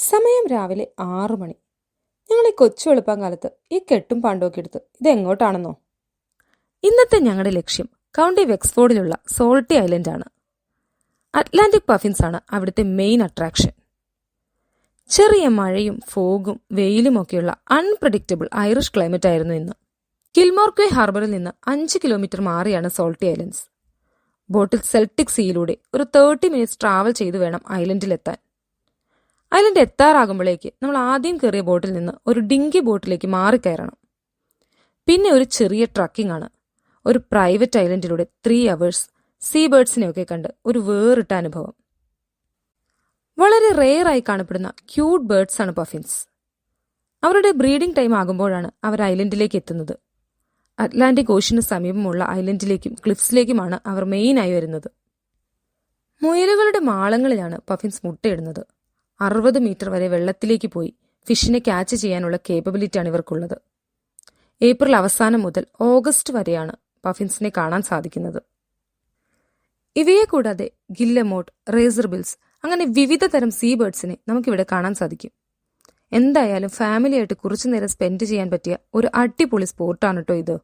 സമയം രാവിലെ 6 മണി. ഞങ്ങൾ ഈ കൊച്ചു വെളുപ്പാങ്കാലത്ത് ഈ കെട്ടും പാണ്ടൊക്കെ എടുത്ത് ഇതെങ്ങോട്ടാണെന്നോ? ഇന്നത്തെ ഞങ്ങളുടെ ലക്ഷ്യം കൗണ്ടി വെക്സ്ഫോർഡിലുള്ള സോൾട്ടി ഐലൻഡാണ്. അറ്റ്ലാന്റിക് പഫിൻസ് ആണ് അവിടുത്തെ മെയിൻ അട്രാക്ഷൻ. ചെറിയ മഴയും ഫോഗും വെയിലും ഒക്കെയുള്ള അൺപ്രഡിക്റ്റബിൾ ഐറിഷ് ക്ലൈമറ്റ് ആയിരുന്നു ഇന്ന്. കിൽമോർക്വേ ഹാർബറിൽ നിന്ന് 5 കിലോമീറ്റർ മാറിയാണ് സോൾട്ടി ഐലൻഡ്സ്. ബോട്ടിൽ സെൽട്ടിക് സീയിലൂടെ ഒരു 30 മിനിറ്റ്സ് ട്രാവൽ ചെയ്തു വേണം ഐലൻഡിലെത്താൻ. ഐലൻഡ് എത്താറാകുമ്പോഴേക്ക് നമ്മൾ ആദ്യം കയറിയ ബോട്ടിൽ നിന്ന് ഒരു ഡിങ്കി ബോട്ടിലേക്ക് മാറിക്കയറണം. പിന്നെ ഒരു ചെറിയ ട്രക്കിംഗ് ആണ്. ഒരു പ്രൈവറ്റ് ഐലൻഡിലൂടെ 3 hours സീ ബേർഡ്സിനെയൊക്കെ കണ്ട് ഒരു വേറിട്ട അനുഭവം. വളരെ റെയറായി കാണപ്പെടുന്ന ക്യൂട്ട് ബേർഡ്സ് ആണ് പഫിൻസ്. അവരുടെ ബ്രീഡിംഗ് ടൈം ആകുമ്പോഴാണ് അവർ ഐലൻഡിലേക്ക് എത്തുന്നത്. അറ്റ്ലാന്റിക് ഓഷ്യന് സമീപമുള്ള ഐലൻഡിലേക്കും ക്ലിഫ്സിലേക്കുമാണ് അവർ മെയിനായി വരുന്നത്. മുയലുകളുടെ മാളങ്ങളിലാണ് പഫിൻസ് മുട്ടയിടുന്നത്. 60 മീറ്റർ വരെ വെള്ളത്തിലേക്ക് പോയി ഫിഷിനെ ക്യാച്ച് ചെയ്യാനുള്ള കേപ്പബിലിറ്റിയാണ് ഇവർക്കുള്ളത്. ഏപ്രിൽ അവസാനം മുതൽ ഓഗസ്റ്റ് വരെയാണ് പഫിൻസിനെ കാണാൻ സാധിക്കുന്നത്. ഇവയെ കൂടാതെ ഗില്ലമോട്ട്, റേസർ ബിൽസ് അങ്ങനെ വിവിധ തരം സീ ബേർഡ്സിനെ നമുക്കിവിടെ കാണാൻ സാധിക്കും. എന്തായാലും ഫാമിലിയായിട്ട് കുറച്ചു നേരം സ്പെൻഡ് ചെയ്യാൻ പറ്റിയ ഒരു അടിപൊളി സ്പോട്ടാണ് കേട്ടോ ഇത്.